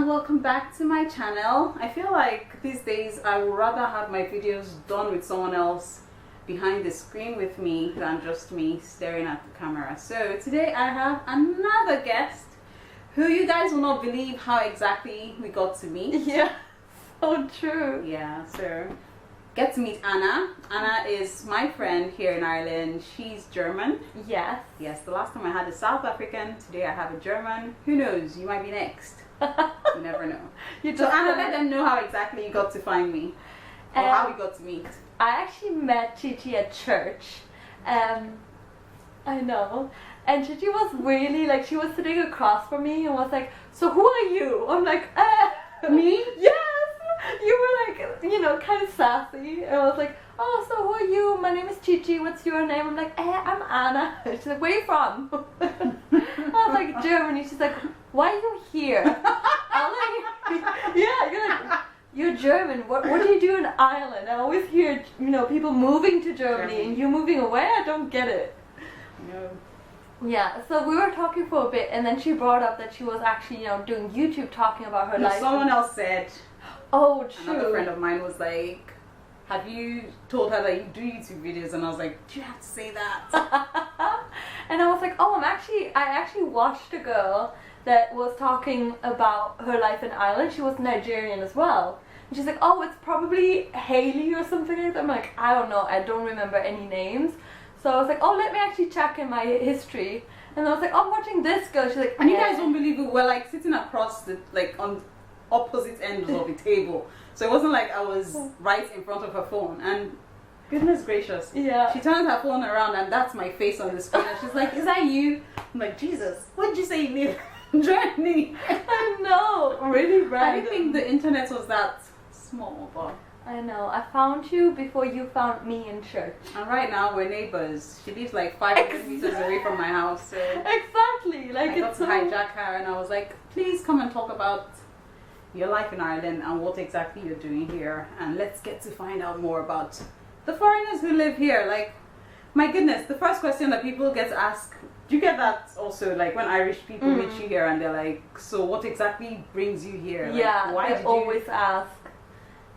and welcome back to my channel. I feel like these days I would rather have my videos done with someone else behind the screen with me than just me staring at the camera. So today I have another guest who you guys will not believe how exactly we got to meet. Yeah, so true. Yeah, so get to meet Anna. Anna is my friend here in Ireland. She's German. Yes. Yes, the last time I had a South African, today I have a German. Who knows, you might be next. You never know. So Anna, let them know how exactly you got to find me. Or how we got to meet. I actually met Chichi at church. I know. And Chichi was really like, she was sitting across from me and was like, so who are you? I'm like, me? Yes! You were like, you know, kind of sassy. And I was like, oh, so who are you? My name is Chichi. What's your name? I'm like, I'm Anna. She's like, where are you from? I was like, Germany. She's like, why are you here? I'm like, yeah, you're like, you're German. What do you do in Ireland? I always hear, you know, people moving to Germany and you moving away. I don't get it. No. Yeah, so we were talking for a bit, and then she brought up that she was actually, you know, doing YouTube, talking about her life. Someone else said. Oh, true. Another friend of mine was like, have you told her that you do YouTube videos? And I was like, do you have to say that? And I was like, oh, I actually watched a girl that was talking about her life in Ireland. She was Nigerian as well. And she's like, oh, it's probably Haley or something like that. I'm like, I don't know, I don't remember any names. So I was like, oh, let me actually check in my history. And I was like, oh, I'm watching this girl. She's like, and you guys don't believe it, we're like sitting across the, like on opposite ends of the table. So it wasn't like I was right in front of her phone. And goodness gracious. Yeah. She turns her phone around and that's my face on the screen. And she's like, is that you? I'm like, Jesus, what did you say you live? Journey. I know, really random. I didn't think the internet was that small, but I know. I found you before you found me in church. And right now we're neighbors. She lives like 500 meters away from my house. So exactly. Like I got to hijack her and I was like, please come and talk about your life in Ireland and what exactly you're doing here. And let's get to find out more about the foreigners who live here. Like, my goodness, the first question that people get to ask, do you get that also, like when Irish people meet you here and they're like, so what exactly brings you here? Like, yeah, why they did always ask.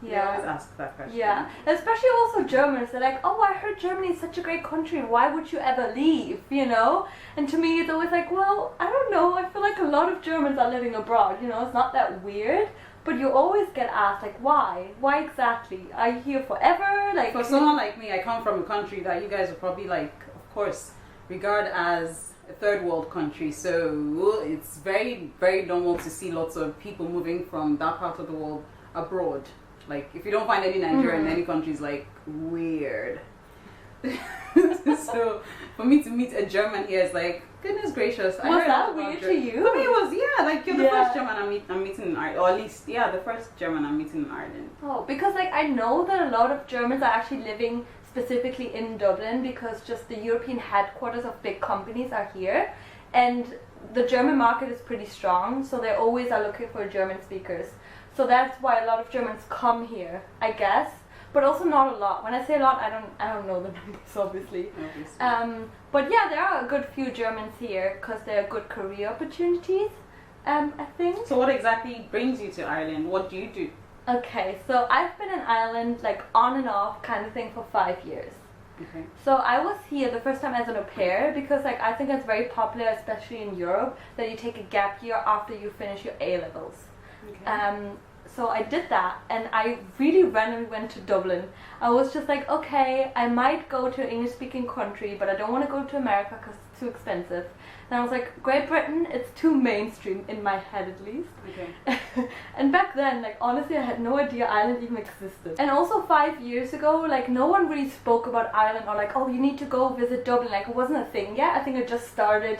Yeah. They always ask that question. Yeah, especially also Germans. They're like, oh, I heard Germany is such a great country. Why would you ever leave, you know? And to me, it's always like, well, I don't know. I feel like a lot of Germans are living abroad, you know? It's not that weird. But you always get asked, like, why? Why exactly? Are you here forever? Like, for someone like me, I come from a country that you guys are probably like, of course, regard as a third world country. So it's very, very normal to see lots of people moving from that part of the world abroad. Like, if you don't find any Nigerian in any country, it's like weird. So for me to meet a German here is like, goodness gracious. Was that weird to you? For me it was, yeah, like you're the first German I'm meeting in Ireland, or at least, yeah, the first German I'm meeting in Ireland. Oh, because like I know that a lot of Germans are actually living specifically in Dublin because just the European headquarters of big companies are here, and the German market is pretty strong, so they always are looking for German speakers. So that's why a lot of Germans come here, I guess. But also not a lot. When I say a lot, I don't know the numbers, obviously. But yeah, there are a good few Germans here because there are good career opportunities, I think. So what exactly brings you to Ireland? What do you do? Okay, so I've been in Ireland like on and off kind of thing for 5 years. Okay. So I was here the first time as an au pair because like I think it's very popular, especially in Europe, that you take a gap year after you finish your A-levels. Okay. So I did that and I really randomly went to Dublin. I was just like, okay, I might go to an English-speaking country, but I don't want to go to America because it's too expensive. And I was like, Great Britain, it's too mainstream in my head at least. Okay. And back then, like honestly, I had no idea Ireland even existed. And also 5 years ago, like no one really spoke about Ireland or like, oh, you need to go visit Dublin. Like it wasn't a thing yet. I think it just started,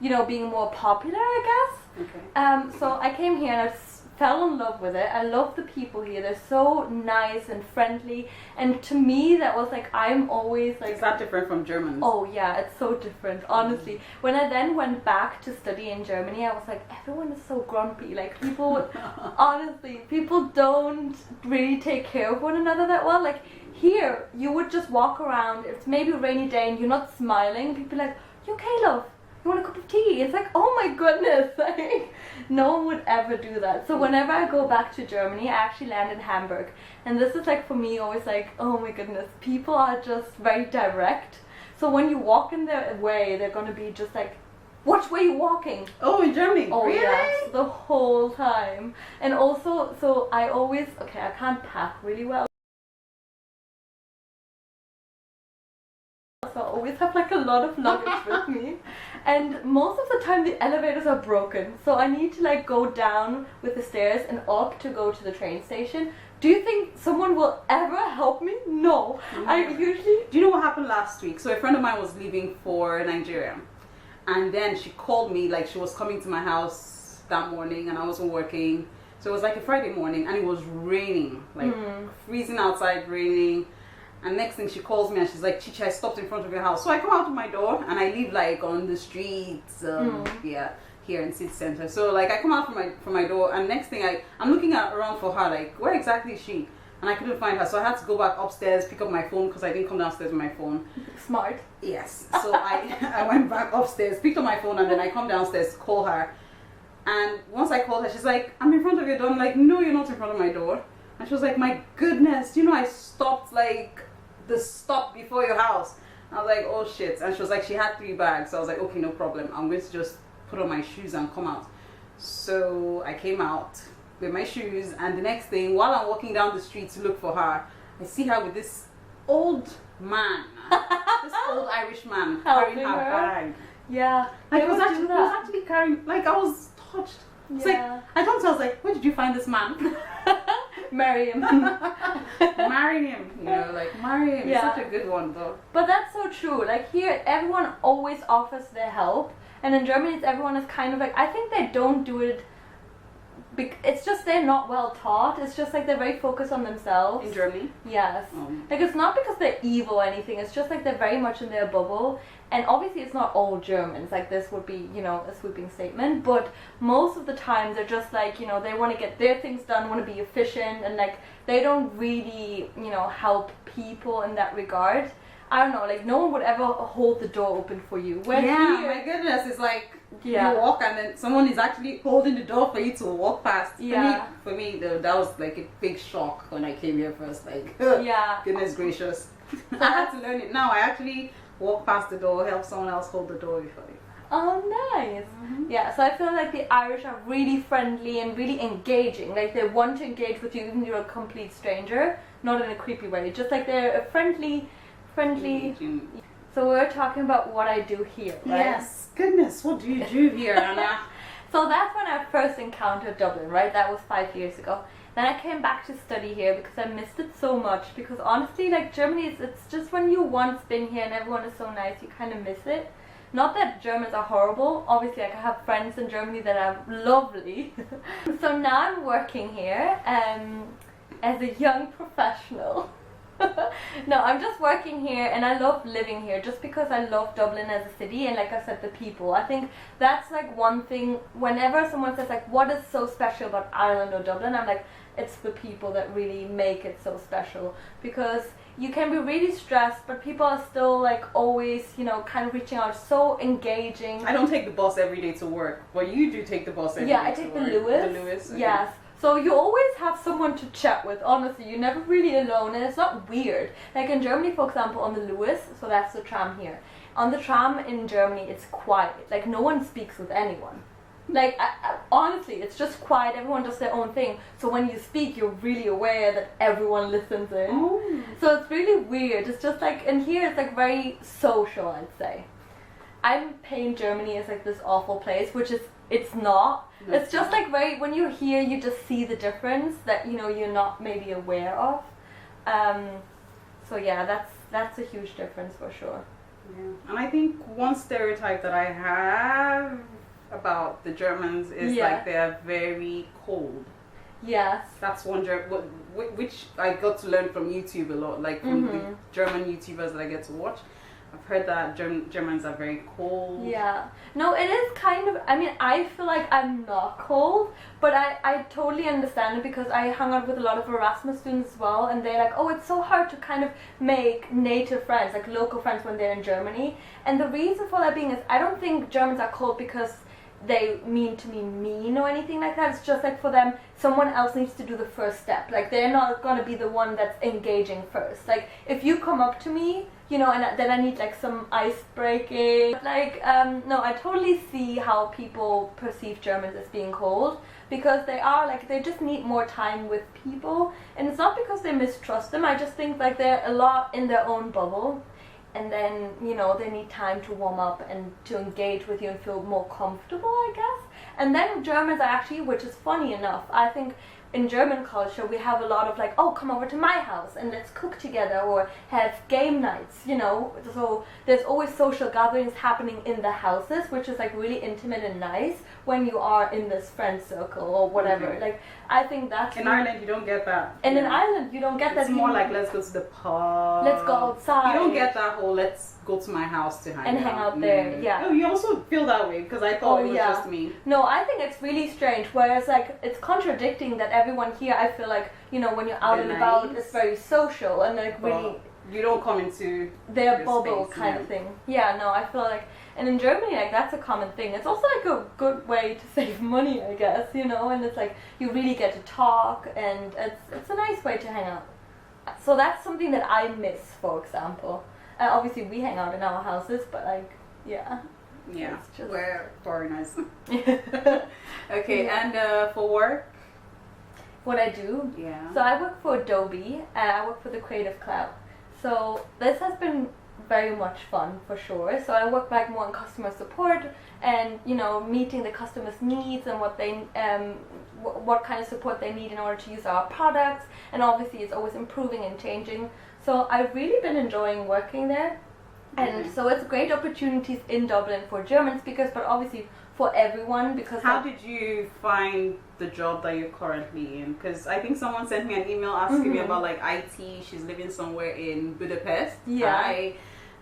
you know, being more popular, I guess. Okay. So I came here and I fell in love with it. I love the people here. They're so nice and friendly. And to me, that was like, I'm always like... Is that different from Germans? Oh yeah, it's so different, honestly. When I then went back to study in Germany, I was like, everyone is so grumpy. Like people, honestly, people don't really take care of one another that well. Like here, you would just walk around, it's maybe a rainy day and you're not smiling. People are like, you okay, love? You want a cup of tea? It's like, oh my goodness. Like, No one would ever do that. So whenever I go back to Germany, I actually land in Hamburg. And this is like for me always like, oh my goodness, people are just very direct. So when you walk in their way, they're gonna be just like, which way are you walking? Oh, in Germany? Oh really? yes, the whole time. And also, so I always, okay, I can't pack really well. So I always have like a lot of luggage with me. And most of the time the elevators are broken. So I need to like go down with the stairs and up to go to the train station. Do you think someone will ever help me? No. I usually... Do you know what happened last week? So a friend of mine was leaving for Nigeria. And then she called me, like she was coming to my house that morning and I wasn't working. So it was like a Friday morning and it was raining, like freezing outside, raining. And next thing she calls me and she's like, Chichi, I stopped in front of your house. So I come out to my door and I live like on the streets, yeah, here in city center. So like I come out from my door and next thing I'm looking around for her, like where exactly is she? And I couldn't find her, so I had to go back upstairs, pick up my phone because I didn't come downstairs with my phone. Smart. Yes. So I went back upstairs, picked up my phone, and then I come downstairs to call her. And once I called her, she's like, I'm in front of your door. I'm like, no, you're not in front of my door. And she was like, my goodness, you know, I stopped like the stop before your house. I was like, oh shit. And she was like, she had 3 bags. So I was like, okay, no problem. I'm going to just put on my shoes and come out. So I came out with my shoes, and the next thing, while I'm walking down the street to look for her, I see her with this old man, this old Irish man carrying her bag. Yeah, like he was actually carrying, like I was touched. It's like, I told her, I was like, where did you find this man? Marry him. Marry him, you know, like marry him. Yeah. It's such a good one though. But that's so true. Like here, everyone always offers their help, and in Germany, it's everyone is kind of like, I think they don't do it. It's just they're not well taught. It's just like they're very focused on themselves. In Germany? Yes. Like it's not because they're evil or anything. It's just like they're very much in their bubble. And obviously it's not all Germans. Like this would be, you know, a sweeping statement. But most of the time they're just like, you know, they want to get their things done, want to be efficient. And like they don't really, you know, help people in that regard. I don't know, like no one would ever hold the door open for you. Where yeah, here, my goodness, it's like you walk and then someone is actually holding the door for you to walk past. For me, that was like a big shock when I came here first. Like, goodness gracious. I had to learn it now. I actually walk past the door, help someone else hold the door before you. Oh, nice. Yeah, so I feel like the Irish are really friendly and really engaging. Like they want to engage with you even if you're a complete stranger, not in a creepy way. Just like they're a friendly. So we're talking about what I do here, right? Yes. Goodness, what do you do here, Anna? So that's when I first encountered Dublin, right? That was 5 years ago. Then I came back to study here because I missed it so much. Because honestly, like Germany, it's just when you once been here and everyone is so nice, you kind of miss it. Not that Germans are horrible. Obviously, like, I have friends in Germany that are lovely. So now I'm working here as a young professional. No, I'm just working here and I love living here just because I love Dublin as a city and like I said, the people. I think that's like one thing, whenever someone says like what is so special about Ireland or Dublin, I'm like, it's the people that really make it so special. Because you can be really stressed but people are still like always, you know, kind of reaching out, so engaging. I don't take the bus every day to work, but you do take the bus every day to work. Yeah, I take the Lewis. The Lewis? Okay. Yes. So you always have someone to chat with, honestly. You're never really alone and it's not weird. Like in Germany, for example, on the Lewis, so that's the tram here. On the tram in Germany, it's quiet. Like no one speaks with anyone. Like honestly, it's just quiet. Everyone does their own thing. So when you speak, you're really aware that everyone listens in. Oh. So it's really weird. It's just like, and here it's like very social, I'd say. I'm painting Germany as like this awful place, which is, it's not. It's just like very, when you're here, you just see the difference that, you know, you're not maybe aware of. So yeah, that's a huge difference for sure. Yeah. And I think one stereotype that I have about the Germans is like they're very cold. Yes. That's one which I got to learn from YouTube a lot, like from the German YouTubers that I get to watch. I've heard that Germans are very cold. Yeah. No, it is kind of, I mean, I feel like I'm not cold, but I totally understand it because I hung out with a lot of Erasmus students as well, and they're like, oh, it's so hard to kind of make native friends, like local friends when they're in Germany. And the reason for that being is I don't think Germans are cold because they mean to me mean or anything like that. It's just like for them, someone else needs to do the first step. Like they're not gonna be the one that's engaging first. Like if you come up to me, you know, and then I need like some ice breaking. Like no, I totally see how people perceive Germans as being cold, because they are like, they just need more time with people, and it's not because they mistrust them. I just think like they're a lot in their own bubble. And then, you know, they need time to warm up and to engage with you and feel more comfortable, I guess. And then Germans are actually, which is funny enough, I think in German culture we have a lot of like, oh, come over to my house and let's cook together or have game nights, you know. So there's always social gatherings happening in the houses, which is like really intimate and nice when you are in this friend circle or whatever. Mm-hmm. Like I think that's in Ireland you don't get that. And in Ireland you don't get that. It's more like let's go to the pub. Let's go outside. You don't get that whole let's go to my house to hang out there. Yeah. Oh, you also feel that way, because I thought it was just me. No, I think it's really strange. Whereas like it's contradicting that everyone here, I feel like, you know, when you're out and about, it's very social and like really. You don't come into their bubble space, kind of thing. Yeah, no, I feel like, and in Germany, like that's a common thing. It's also like a good way to save money, I guess, you know. And it's like you really get to talk, and it's a nice way to hang out. So that's something that I miss, for example. Obviously, we hang out in our houses, but like, yeah. Yeah, just we're foreigners. Okay, and for work? What I do? Yeah. So I work for ADOBE, and I work for the Creative Cloud. So this has been very much fun, for sure. So I work like more on customer support and, you know, meeting the customers' needs and what they what kind of support they need in order to use our products. And obviously it's always improving and changing. So I've really been enjoying working there. And so it's great opportunities in Dublin for German speakers, but obviously for everyone, because how did you find the job that you're currently in? Because I think someone sent me an email asking me about like IT. She's living somewhere in Budapest. Yeah.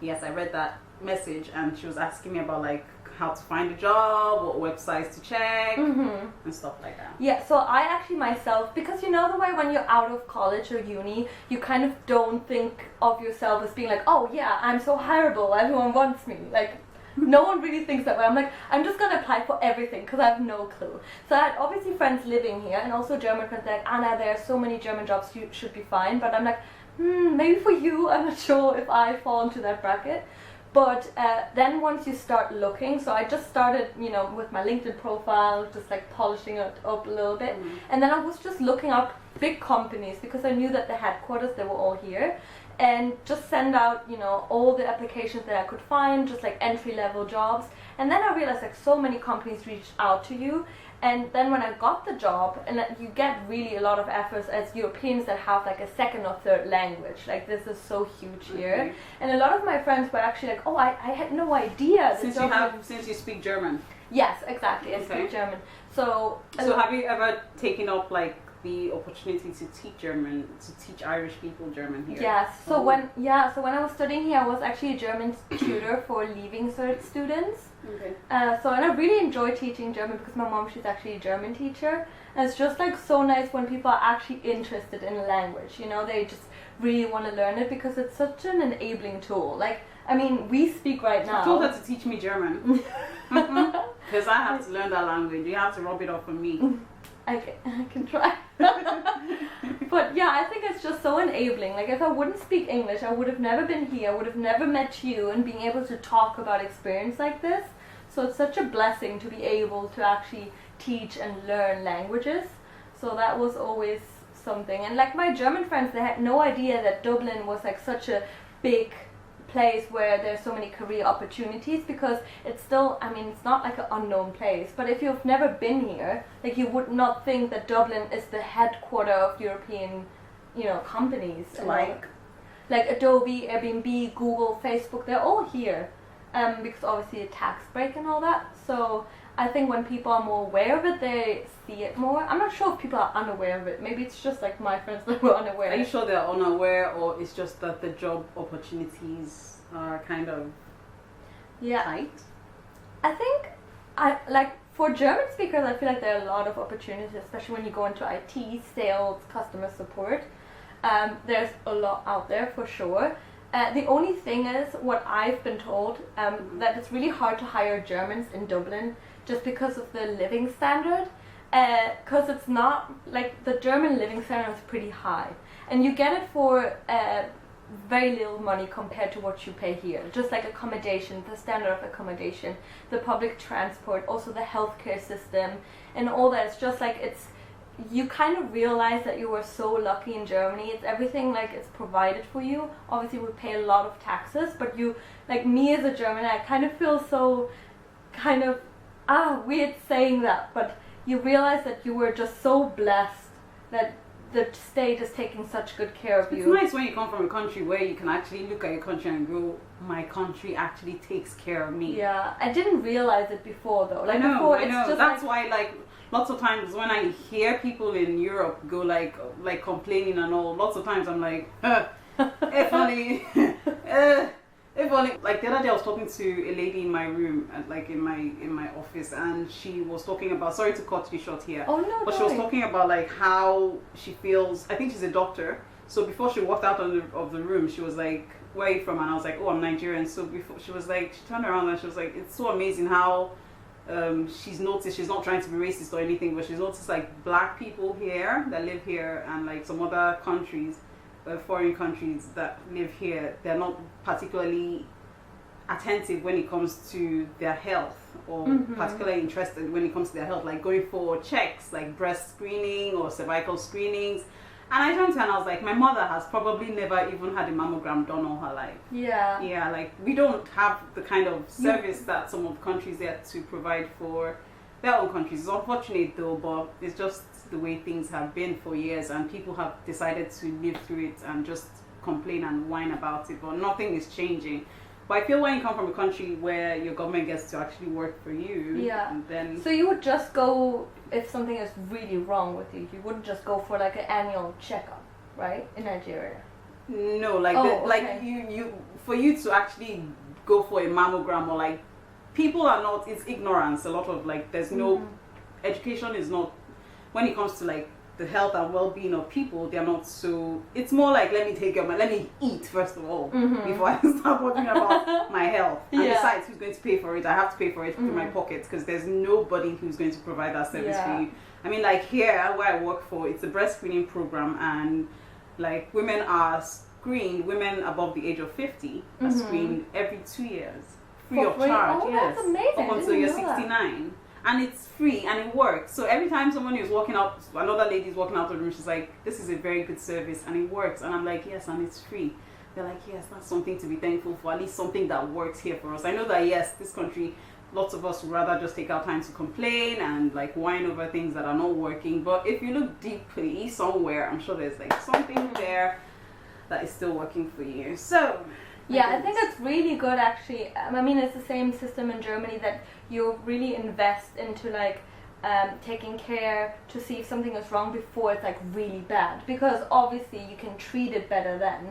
Yes, I read that message, and she was asking me about like how to find a job, what websites to check, and stuff like that. Yeah, so I actually myself, because you know the way when you're out of college or uni, you kind of don't think of yourself as being like, oh yeah, I'm so hireable, everyone wants me. Like, no one really thinks that way. I'm like, I'm just gonna apply for everything because I have no clue. So I had obviously friends living here, and also German friends like, Anna, there are so many German jobs, you should be fine. But I'm like, maybe for you, I'm not sure if I fall into that bracket. But then once you start looking, so I just started, you know, with my LinkedIn profile, just like polishing it up a little bit. And then I was just looking out big companies, because I knew that the headquarters, they were all here. And just send out, you know, all the applications that I could find, just like entry-level jobs. And then I realized like so many companies reached out to you. And then when I got the job, and you get really a lot of efforts as Europeans that have like a second or third language. Like this is so huge here. And a lot of my friends were actually like, oh, I had no idea. Since you speak German. Yes, exactly. I speak German. So have you ever taken up like the opportunity to teach German, to teach Irish people German here? Yes. So when I was studying here, I was actually a German tutor for Leaving Cert students. Okay. So and I really enjoy teaching German because my mom, she's actually a German teacher, and it's just like so nice when people are actually interested in a language. You know, they just really want to learn it because it's such an enabling tool. Like, I mean, we speak right now. I told her to teach me German because I have to learn that language. You have to rub it off on me. I can try. But yeah, I think it's just so enabling. Like if I wouldn't speak English, I would have never been here, I would have never met you, and being able to talk about experience like this. So it's such a blessing to be able to actually teach and learn languages. So that was always something. And like my German friends, they had no idea that Dublin was like such a big place where there's so many career opportunities, because it's still, I mean, it's not like an unknown place, but if you've never been here, like you would not think that Dublin is the headquarter of European, you know, companies. Like Adobe, Airbnb, Google, Facebook, they're all here, because obviously a tax break and all that. So I think when people are more aware of it, they see it more. I'm not sure if people are unaware of it. Maybe it's just like my friends that were unaware. Are you sure they're unaware, or it's just that the job opportunities are kind of tight? I think for German speakers, I feel like there are a lot of opportunities, especially when you go into IT, sales, customer support. There's a lot out there for sure. The only thing is, what I've been told, that it's really hard to hire Germans in Dublin just because of the living standard. Because it's not like the German living standard is pretty high, and you get it for very little money compared to what you pay here. Just like accommodation, the standard of accommodation, the public transport, also the healthcare system, and all that. It's just like you kind of realize that you were so lucky in Germany. It's everything like it's provided for you. Obviously we pay a lot of taxes, but you, like me as a German, I kind of feel so kind of weird saying that, but you realize that you were just so blessed that the state is taking such good care of you. It's nice when you come from a country where you can actually look at your country and go, my country actually takes care of me. Yeah, I didn't realize it before though. Like I know. Before, it's just that's like, why like lots of times when I hear people in Europe go like complaining and all, lots of times I'm like, if only, if only. Like the other day I was talking to a lady in my room, like in my office, and she was talking about, sorry to cut you short here, oh no, but she was talking about like how she feels. I think she's a doctor. So before she walked out of the room, she was like, where are you from? And I was like, oh, I'm Nigerian. So before she was like, she turned around and she was like, it's so amazing how she's noticed, she's not trying to be racist or anything, but she's noticed like black people here that live here and like some other countries, foreign countries that live here, they're not particularly attentive when it comes to their health, or particularly interested when it comes to their health, like going for checks like breast screening or cervical screenings. And I turned to her and I was like, my mother has probably never even had a mammogram done all her life. Yeah. Yeah, like we don't have the kind of service that some of the countries there to provide for their own countries. It's unfortunate though, but it's just the way things have been for years, and people have decided to live through it and just complain and whine about it, but nothing is changing. But I feel when you come from a country where your government gets to actually work for you, yeah, then... So you would just go, if something is really wrong with you, you wouldn't just go for like an annual checkup, right, in Nigeria? No, like like you for you to actually go for a mammogram, or like, people are not, it's ignorance, a lot of like, there's no, education is not, when it comes to like the health and well-being of people, they're not so, it's more like, let me eat first of all before I start talking about my health. And besides, who's going to pay for it? I have to pay for it through my pocket, because there's nobody who's going to provide that service for you. I mean, like here where I work for, it's a breast screening program, and like women above the age of 50 are screened every 2 years, free of charge. Oh, yes, that's amazing. Up until you're 69. And it's free and it works. So every time someone is walking out, another lady is walking out of the room, she's like, this is a very good service and it works. And I'm like, yes, and it's free. They're like, yes, that's something to be thankful for, at least something that works here for us. I know that, yes, this country, lots of us would rather just take our time to complain and like whine over things that are not working. But if you look deeply somewhere, I'm sure there's like something there that is still working for you. So yeah, I think it's really good actually. I mean, it's the same system in Germany, that you really invest into like taking care to see if something is wrong before it's like really bad, because obviously you can treat it better then,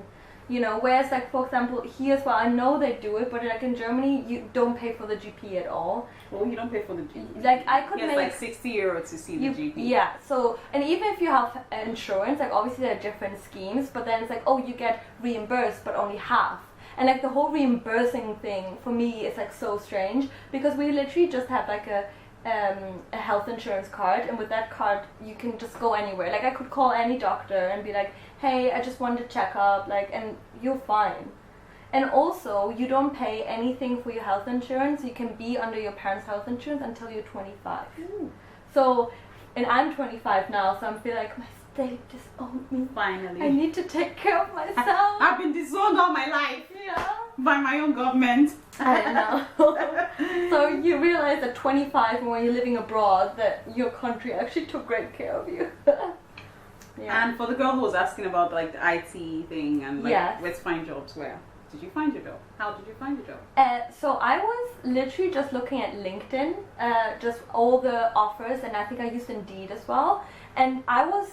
you know. Whereas like, for example, here as well, I know they do it, but like in Germany you don't pay for the GP at all. Oh, you don't pay for the GP? Like I could make like €60 to see the GP. Yeah, so, and even if you have insurance, like obviously there are different schemes, but then it's like, oh, you get reimbursed but only half. And like the whole reimbursing thing for me is like so strange, because we literally just have like a health insurance card, and with that card you can just go anywhere. Like I could call any doctor and be like, hey, I just wanted to check up, like, and you're fine. And also you don't pay anything for your health insurance. You can be under your parents' health insurance until you're 25. Ooh. So, and I'm 25 now, so I feel like my state just owed me. Finally. I need to take care of myself. I've been disowned all my life. Yeah. By my own government. I know. So you realize at 25, when you're living abroad, that your country actually took great care of you. Yeah. And for the girl who was asking about like the IT thing and like let's find jobs, where did you find your job? How did you find your job? So I was literally just looking at LinkedIn, just all the offers, and I think I used Indeed as well. And I was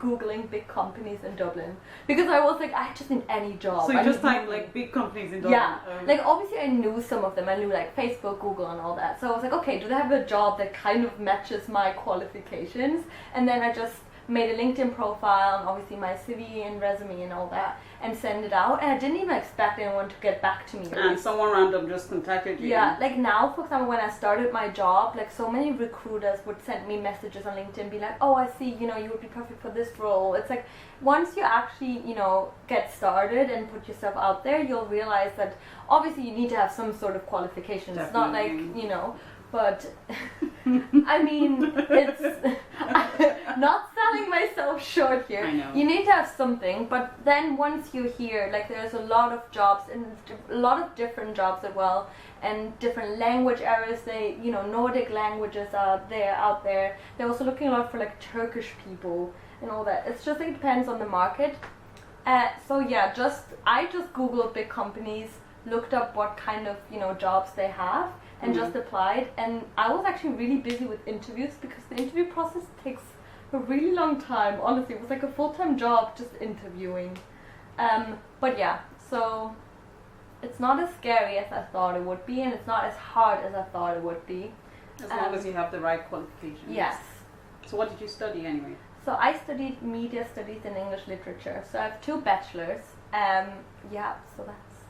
Googling big companies in Dublin, because I was like, I just need any job. So you just typed like big companies in Dublin? Yeah, like obviously I knew some of them. I knew like Facebook, Google and all that. So I was like, okay, do they have a job that kind of matches my qualifications? And then I just made a LinkedIn profile and obviously my CV and resume and all that, and send it out. And I didn't even expect anyone to get back to me. And someone random just contacted you. Yeah, like now, for example, when I started my job, like so many recruiters would send me messages on LinkedIn, be like, oh, I see, you know, you would be perfect for this role. It's like, once you actually, you know, get started and put yourself out there, you'll realize that obviously you need to have some sort of qualifications. It's not like, you know, but I mean, it's not selling myself short here. I know. You need to have something, but then once you're here, like there's a lot of jobs and a lot of different jobs as well, and different language areas. They, you know, Nordic languages are there out there. They're also looking a lot for like Turkish people and all that. It's just like it depends on the market. So yeah, I just googled big companies, looked up what kind of, you know, jobs they have, and just applied. And I was actually really busy with interviews because the interview process takes a really long time. Honestly, it was like a full-time job just interviewing. But yeah, so it's not as scary as I thought it would be, and it's not as hard as I thought it would be. As long as you have the right qualifications. Yes. So what did you study anyway? So I studied media studies and English literature. So I have 2 bachelors. Yeah, so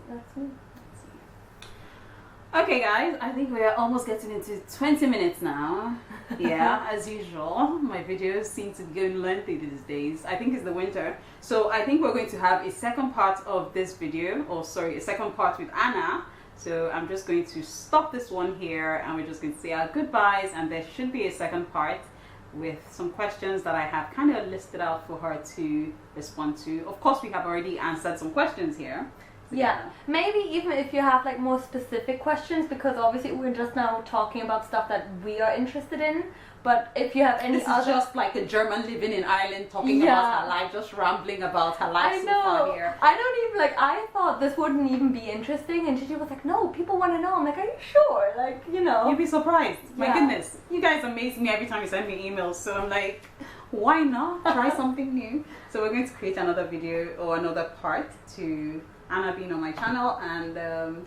that's me. Okay guys, I think we're almost getting into 20 minutes now. Yeah, as usual, my videos seem to be going lengthy these days. I think it's the winter. So I think we're going to have a second part of this video, or sorry, a second part with Anna. So I'm just going to stop this one here and we're just going to say our goodbyes, and there should be a second part with some questions that I have kind of listed out for her to respond to. Of course, we have already answered some questions here. Yeah, maybe even if you have like more specific questions, because obviously we're just now talking about stuff that we are interested in. But if you have any this is just like a German living in Ireland talking about her life, just rambling about her life so far here. I don't even like. I thought this wouldn't even be interesting, and Gigi was like, "No, people want to know." I'm like, "Are you sure?" Like, you know. You'd be surprised. My goodness, you guys amaze me every time you send me emails. So I'm like, why not try something new? So we're going to create another video or another part to Anna being on my channel, and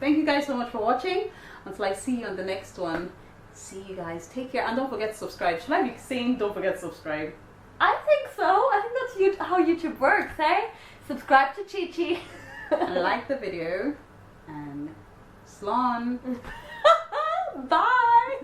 thank you guys so much for watching. Until I see you on the next one, see you guys, take care, and don't forget to subscribe. Should I be saying don't forget to subscribe? I think so. I think that's how YouTube works, eh? Subscribe to Chi Chi. Like the video, and Slán. Bye.